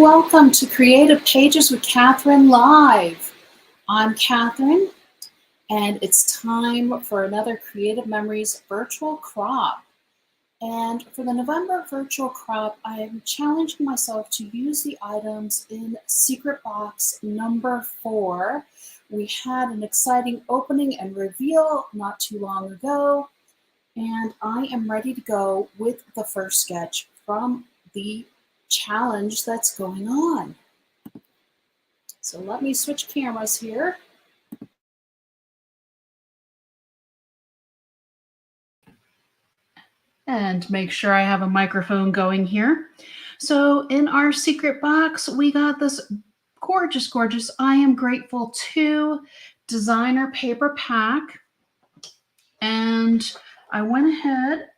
welcome to Creative Pages with Catherine Live. I'm Catherine, and it's time for another Creative Memories virtual crop. And for the November virtual crop, I am challenging myself to use the items in Secret Box number 4. We had an exciting opening and reveal not too long ago, and I am ready to go with the first sketch from the challenge that's going on. So let me switch cameras here. And make sure I have a microphone going here. So in our secret box, we got this gorgeous I Am Grateful To designer paper pack. And I went ahead,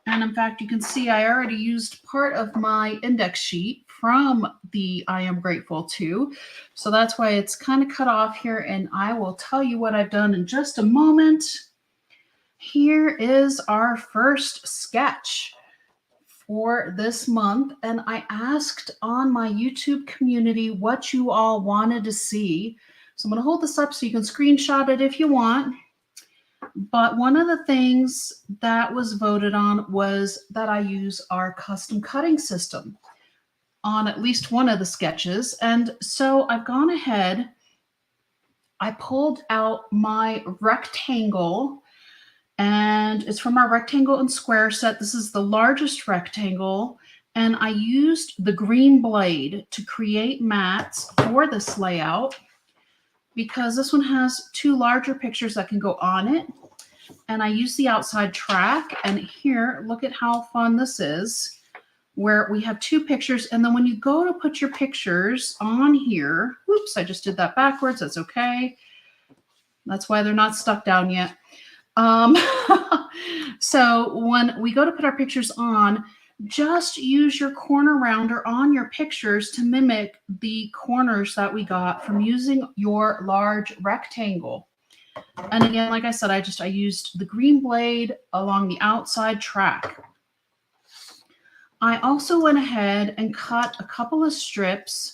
and in fact, you can see I already used part of my index sheet from the I Am Grateful To. So that's why it's kind of cut off here, and I will tell you what I've done in just a moment. Here is our first sketch for this month, and I asked on my YouTube community what you all wanted to see. So I'm going to hold this up so you can screenshot it if you want. But one of the things that was voted on was that I use our custom cutting system on at least one of the sketches. And so I've gone ahead, I pulled out my rectangle, and it's from our rectangle and square set. This is the largest rectangle, and I used the green blade to create mats for this layout because this one has 2 larger pictures that can go on it. And I use the outside track, and here, look at how fun this is, where we have 2 pictures, and then when you go to put your pictures on here, whoops, I just did that backwards, that's okay. That's why they're not stuck down yet. So when we go to put our pictures on, just use your corner rounder on your pictures to mimic the corners that we got from using your large rectangle. And again, like I said, I used the green blade along the outside track. I also went ahead and cut a couple of strips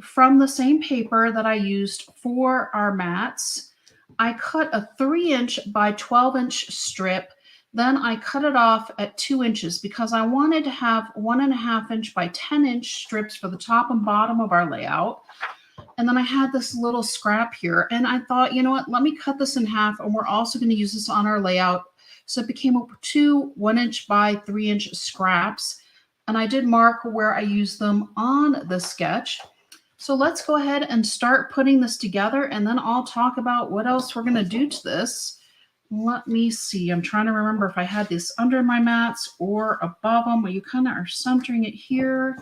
from the same paper that I used for our mats. I cut a 3-inch by 12-inch strip. Then I cut it off at 2 inches because I wanted to have 1.5-inch by 10-inch strips for the top and bottom of our layout. And then I had this little scrap here, and I thought, you know what, let me cut this in half, and we're also going to use this on our layout. So it became 2 1-inch by 3-inch scraps, and I did mark where I used them on the sketch. So let's go ahead and start putting this together, and then I'll talk about what else we're going to do to this. Let me see. I'm trying to remember if I had this under my mats or above them, but you kind of are centering it here.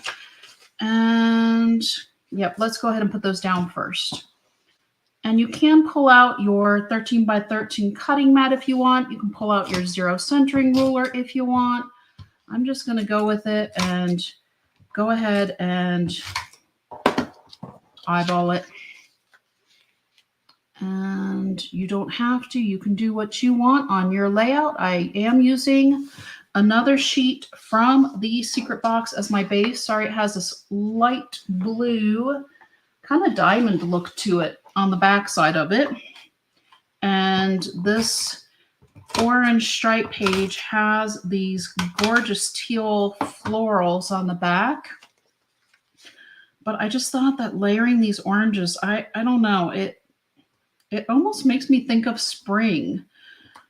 And yep, let's go ahead and put those down first. And you can pull out your 13 by 13 cutting mat if you want. You can pull out your 0 centering ruler if you want. I'm just going to go with it and go ahead and eyeball it. And you don't have to. You can do what you want on your layout. I am using another sheet from the secret box as my base. Sorry, it has this light blue kind of diamond look to it on the back side of it. And this orange stripe page has these gorgeous teal florals on the back. But I just thought that layering these oranges, I don't know, it almost makes me think of spring.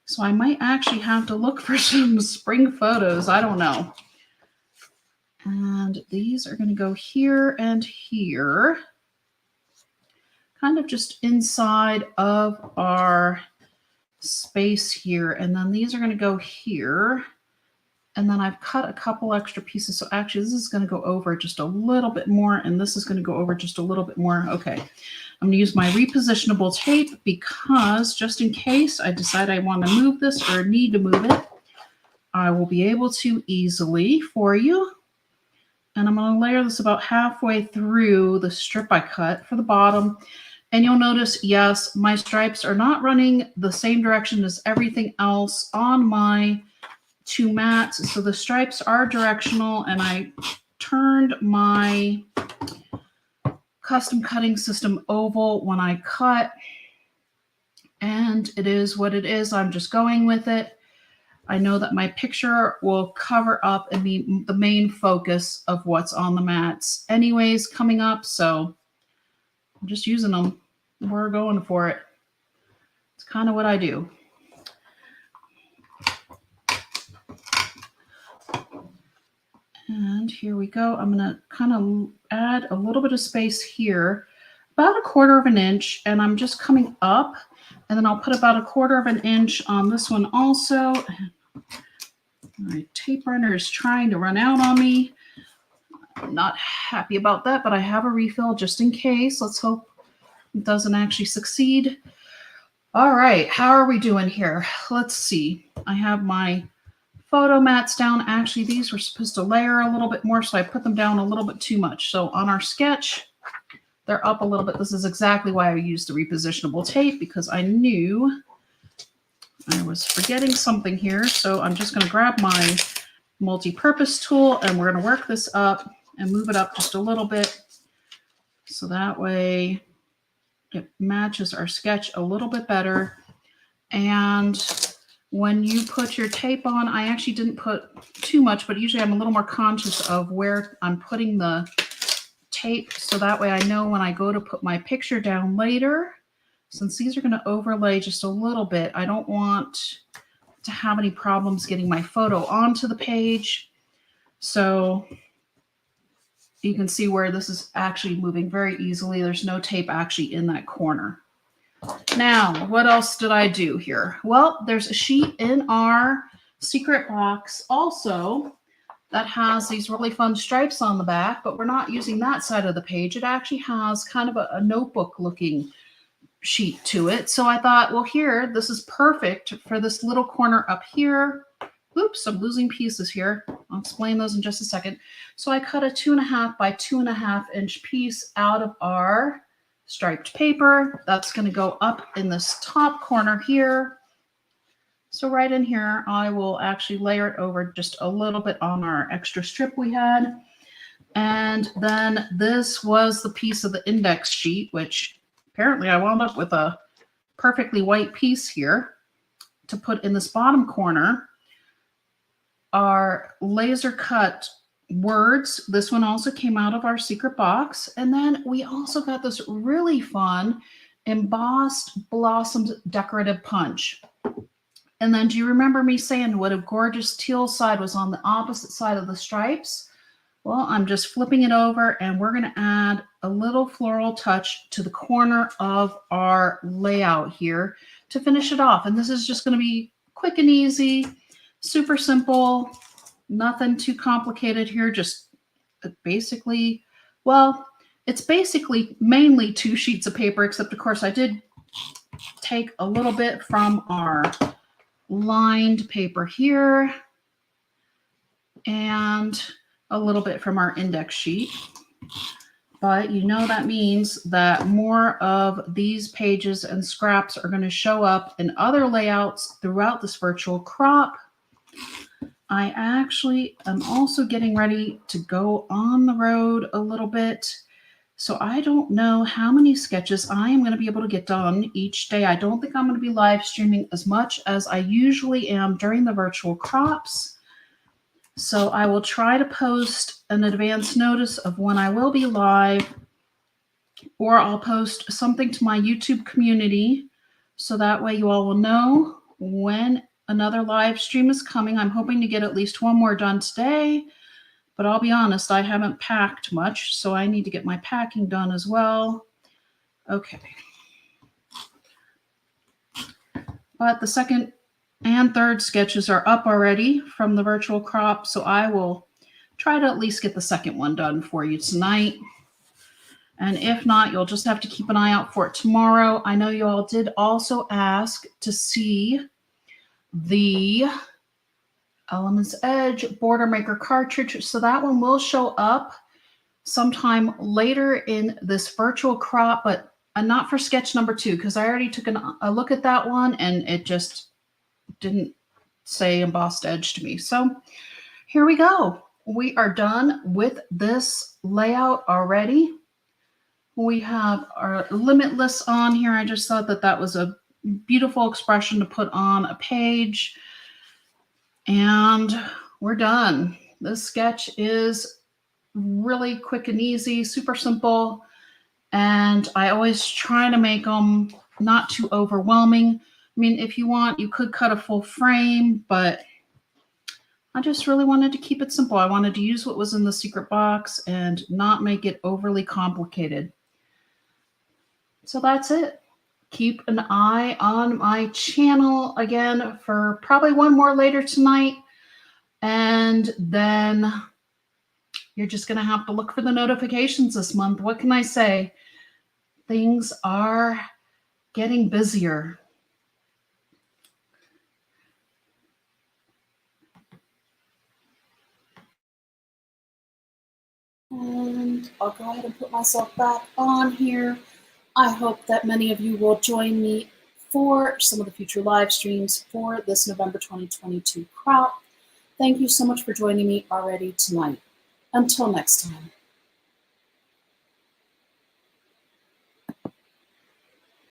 So I might actually have to look for some spring photos. I don't know. And these are going to go here and here, kind of just inside of our space here. And then these are going to go here. And then I've cut a couple extra pieces. So actually this is going to go over just a little bit more, and this is going to go over just a little bit more. Okay. I'm going to use my repositionable tape because just in case I decide I want to move this or need to move it, I will be able to easily for you. And I'm going to layer this about halfway through the strip I cut for the bottom. And you'll notice, yes, my stripes are not running the same direction as everything else on my 2 mats. So the stripes are directional, and I turned my custom cutting system oval when I cut, and it is what it is. I'm just going with it. I know that my picture will cover up and be the main focus of what's on the mats anyways coming up, so I'm just using them. We're going for it. It's kind of what I do. And here we go. I'm going to kind of add a little bit of space here, about 1/4 of an inch, and I'm just coming up, and then I'll put about 1/4 of an inch on this one also. My tape runner is trying to run out on me. I'm not happy about that, but I have a refill just in case. Let's hope it doesn't actually succeed. All right, how are we doing here? Let's see. I have my photo mats down. Actually, these were supposed to layer a little bit more, so I put them down a little bit too much. So on our sketch, they're up a little bit. This is exactly why I used the repositionable tape, because I knew I was forgetting something here. So I'm just going to grab my multi-purpose tool, and we're going to work this up and move it up just a little bit. So that way it matches our sketch a little bit better. And when you put your tape on, I actually didn't put too much, but usually I'm a little more conscious of where I'm putting the tape. So that way I know when I go to put my picture down later, since these are going to overlay just a little bit, I don't want to have any problems getting my photo onto the page. So you can see where this is actually moving very easily. There's no tape actually in that corner. Now, what else did I do here? Well, there's a sheet in our secret box also that has these really fun stripes on the back, but we're not using that side of the page. It actually has kind of a notebook looking sheet to it. So I thought, well, here, this is perfect for this little corner up here. Oops, I'm losing pieces here. I'll explain those in just a second. So I cut a 2.5 by 2.5 inch piece out of our striped paper. That's going to go up in this top corner here. So right in here, I will actually layer it over just a little bit on our extra strip we had. And then this was the piece of the index sheet, which apparently I wound up with a perfectly white piece here to put in this bottom corner. Our laser cut words. This one also came out of our secret box. And then we also got this really fun embossed blossoms decorative punch. And then do you remember me saying what a gorgeous teal side was on the opposite side of the stripes? Well, I'm just flipping it over, and we're going to add a little floral touch to the corner of our layout here to finish it off. And this is just going to be quick and easy, super simple. Nothing too complicated here, just basically, well, it's basically mainly 2 sheets of paper, except of course I did take a little bit from our lined paper here and a little bit from our index sheet. But you know that means that more of these pages and scraps are going to show up in other layouts throughout this virtual crop. I actually am also getting ready to go on the road a little bit. So I don't know how many sketches I am going to be able to get done each day. I don't think I'm going to be live streaming as much as I usually am during the virtual crops. So I will try to post an advance notice of when I will be live, or I'll post something to my YouTube community. So that way you all will know when another live stream is coming. I'm hoping to get at least one more done today, but I'll be honest, I haven't packed much, so I need to get my packing done as well. Okay. But the second and third sketches are up already from the virtual crop, so I will try to at least get the second one done for you tonight. And if not, you'll just have to keep an eye out for it tomorrow. I know you all did also ask to see the Elements Edge Border Maker cartridge. So that one will show up sometime later in this virtual crop, but not for sketch number 2, because I already took a look at that one and it just didn't say embossed edge to me. So here we go. We are done with this layout already. We have our limitless on here. I just thought that that was a beautiful expression to put on a page. And we're done. This sketch is really quick and easy, super simple. And I always try to make them not too overwhelming. I mean, if you want, you could cut a full frame, but I just really wanted to keep it simple. I wanted to use what was in the secret box and not make it overly complicated. So that's it. Keep an eye on my channel again for probably one more later tonight. And then you're just going to have to look for the notifications this month. What can I say? Things are getting busier. And I'll go ahead and put myself back on here. I hope that many of you will join me for some of the future live streams for this November 2022 crop. Thank you so much for joining me already tonight. Until next time.